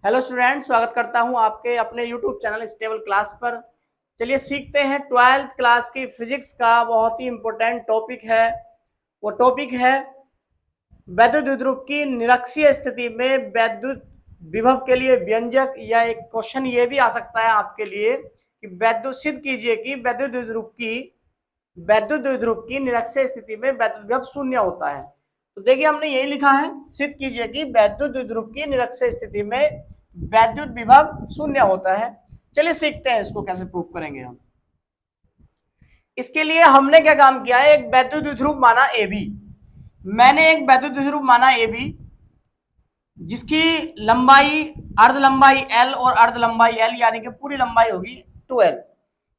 Hello student, स्वागत करता हूं आपके अपने यूट्यूब चैनल स्टेबल क्लास पर। चलिए सीखते हैं 12th क्लास की फिजिक्स का बहुत ही इंपॉर्टेंट टॉपिक है। वो टॉपिक है वैद्युत द्विध्रुव की निरक्षीय स्थिति में वैद्युत विभव के लिए व्यंजक। या एक क्वेश्चन ये भी आ सकता है आपके लिए कि वैद्युत सिद्ध कीजिए कि वैद्युत द्विध्रुव की निरक्षीय स्थिति में वैद्युत विभव शून्य होता है। तो देखिए हमने यही लिखा है, सिद्ध कीजिए कि वैद्युत द्विध्रुव की निरक्षीय स्थिति में वैद्युत विभव शून्य होता है। चलिए सीखते हैं इसको कैसे प्रूव करेंगे हम। इसके लिए हमने क्या काम किया है, एक वैद्युत द्विध्रुव माना ए बी। मैंने एक वैद्युत द्विध्रुव माना ए बी जिसकी लंबाई अर्ध लंबाई एल और अर्ध लंबाई एल यानी कि पूरी लंबाई होगी 12।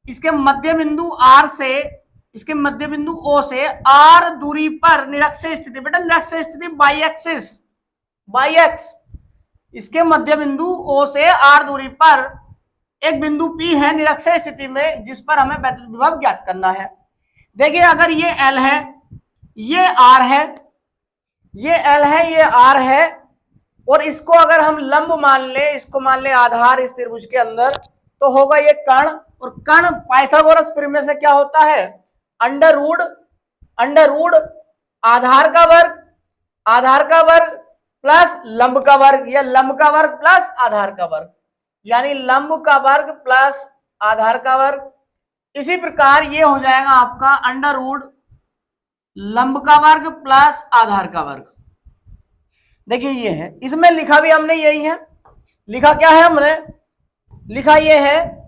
इसके मध्य बिंदु आर से इसके मध्य बिंदु ओ से आर दूरी पर निरक्षीय स्थिति, बेटा निरक्षीय स्थिति बाई एक्स। इसके मध्य बिंदु ओ से आर दूरी पर एक बिंदु पी है निरक्षीय स्थिति में, जिस पर हमें वैद्युत विभव ज्ञात करना है। देखिए अगर ये एल है, ये आर है, ये एल है, ये आर है, और इसको अगर हम लंब मान ले, इसको मान ले आधार इस त्रिभुज के अंदर, तो होगा ये कर्ण। और कर्ण पाइथागोरस प्रमेय से क्या होता है, अंडर रूट आधार का वर्ग प्लस लंब का वर्ग, या लंब का वर्ग प्लस आधार का वर्ग, यानी लंब का वर्ग प्लस आधार का वर्ग। इसी प्रकार ये हो जाएगा आपका अंडर रूट लंब का वर्ग प्लस आधार का वर्ग। देखिए ये है, इसमें लिखा भी हमने यही है। लिखा क्या है हमने, लिखा ये है,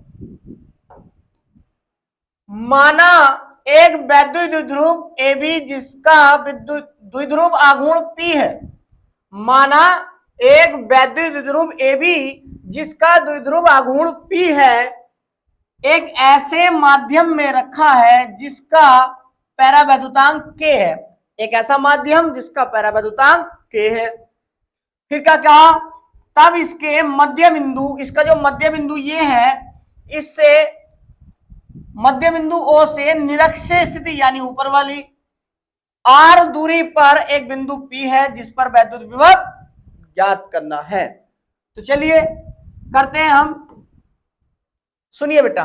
माना एक वैद्युत द्विध्रुव ए बी जिसका विद्युत द्विध्रुव आघूर्ण P है। माना एक वैद्युत द्विध्रुव ए बी जिसका द्विध्रुव आघूर्ण P है, एक ऐसे माध्यम में रखा है जिसका पैरावैद्युतांक K है। एक ऐसा माध्यम जिसका पैरावैद्युतांक K है। फिर क्या कहा, तब इसके मध्य बिंदु, इसका जो मध्य बिंदु ये है, इससे मध्य बिंदु O से निरक्षीय स्थिति यानी ऊपर वाली R दूरी पर एक बिंदु P है जिस पर वैद्युत विभव ज्ञात करना है। तो चलिए करते हैं हम। सुनिए बेटा,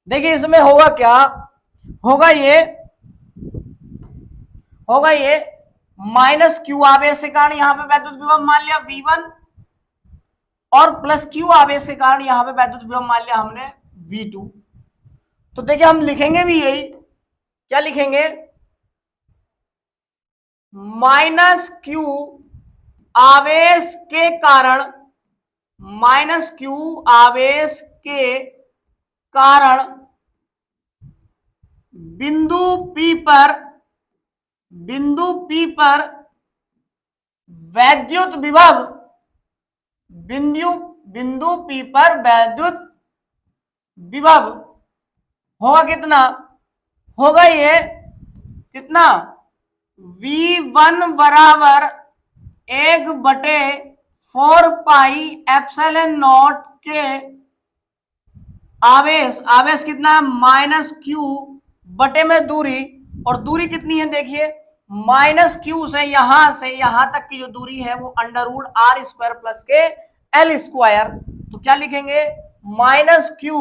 देखिए इसमें होगा क्या, होगा ये माइनस क्यू आवेश के कारण यहां पे वैद्युत विभव मान लिया V1, और प्लस क्यू आवेश के कारण यहां पे वैद्युत विभव मान लिया हमने V2। तो देखिए हम लिखेंगे भी यही, क्या लिखेंगे, माइनस क्यू आवेश के कारण, माइनस क्यू आवेश के कारण बिंदु P पर वैद्युत विभव, बिंदु P पर वैद्युत विभव होगा कितना, होगा ये कितना, V1 बराबर 1/4 पाई एप्सिलॉन नॉट के आवेश कितना है, माइनस क्यू बटे में दूरी, और दूरी कितनी है देखिए, माइनस क्यू से यहां तक की जो दूरी है वो under root R square plus K L square. तो क्या लिखेंगे, माइनस क्यू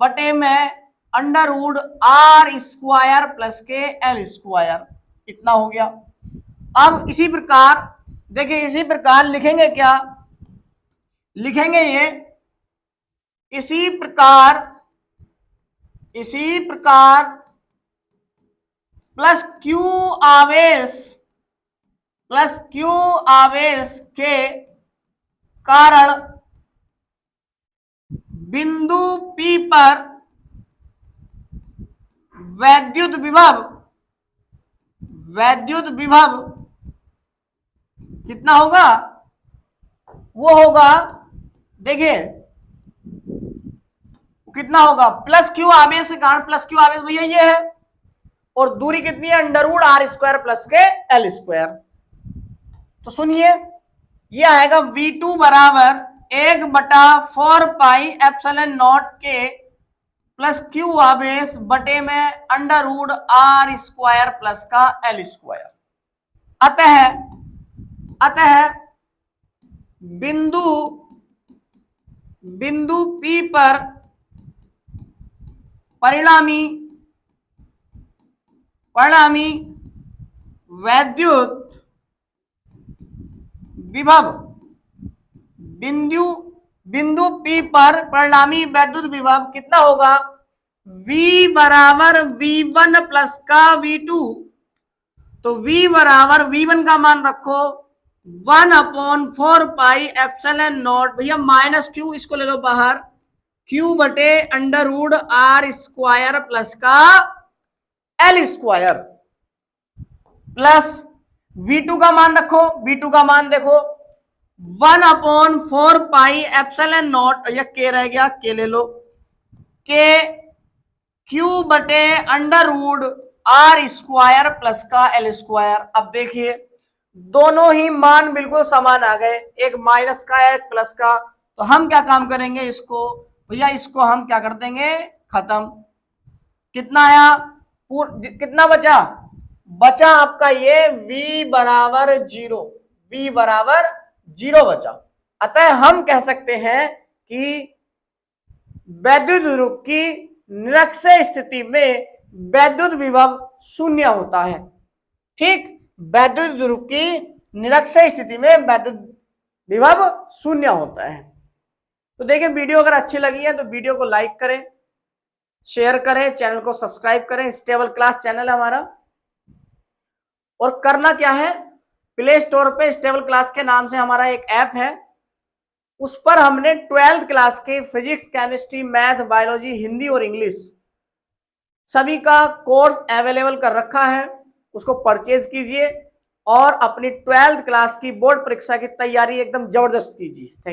बटे में under root R square plus K L square, इतना हो गया। अब इसी प्रकार देखिए, इसी प्रकार लिखेंगे क्या, लिखेंगे ये इसी प्रकार प्लस क्यू आवेश के कारण बिंदु P पर वैद्युत विभव कितना होगा, वो होगा, देखिए कितना होगा, प्लस क्यू आवेश के कारण, प्लस क्यू आवेश भैया ये है, और दूरी कितनी है, under root R square plus K L square. तो सुनिए ये आएगा V2 बराबर 1/4 पाई एप्सिलॉन नॉट के प्लस क्यू आवेश बटे में under root R square plus का एल स्क्वायर। अतः बिंदु बिंदु P पर परिणामी वैद्युत विभव, बिंदु P पर परिणामी वैद्युत विभव कितना होगा? V बराबर V1 प्लस का V2। तो V बराबर V1 का मान रखो 1/4 पाई एप्सिलॉन नॉट, भैया माइनस क्यू इसको ले लो बाहर, Q बटे under root R square plus का L स्क्वायर, प्लस V2 का मान रखो, V2 का मान देखो 1/4 पाई एप्सिलॉन नॉट, या K रह गया, K ले लो, K Q बटे under root R square plus का L स्क्वायर। अब देखिए दोनों ही मान बिल्कुल समान आ गए, एक माइनस का है एक प्लस का, तो हम क्या काम करेंगे, इसको भैया इसको हम क्या कर देंगे, खत्म। कितना आया, कितना बचा आपका ये V बराबर 0, V बराबर 0 बचा। अतः हम कह सकते हैं कि वैद्युत ध्रुव की निरक्षीय स्थिति में वैद्युत विभव शून्य होता है। ठीक, वैद्युत ध्रुव की निरक्षीय स्थिति में वैद्युत विभव शून्य होता है। तो देखिए वीडियो अगर अच्छी लगी है तो वीडियो को लाइक करें, शेयर करें, चैनल को सब्सक्राइब करें। स्टेबल क्लास चैनल है हमारा। और करना क्या है, प्ले स्टोर पे स्टेबल क्लास के नाम से हमारा एक ऐप है, उस पर हमने 12th क्लास के physics, chemistry, math, biology, Hindi और इंग्लिश सभी का कोर्स अवेलेबल कर रखा है। उसको परचेज कीजिए और अपनी 12th क्लास की बोर्ड परीक्षा की तैयारी एकदम जबरदस्त कीजिए।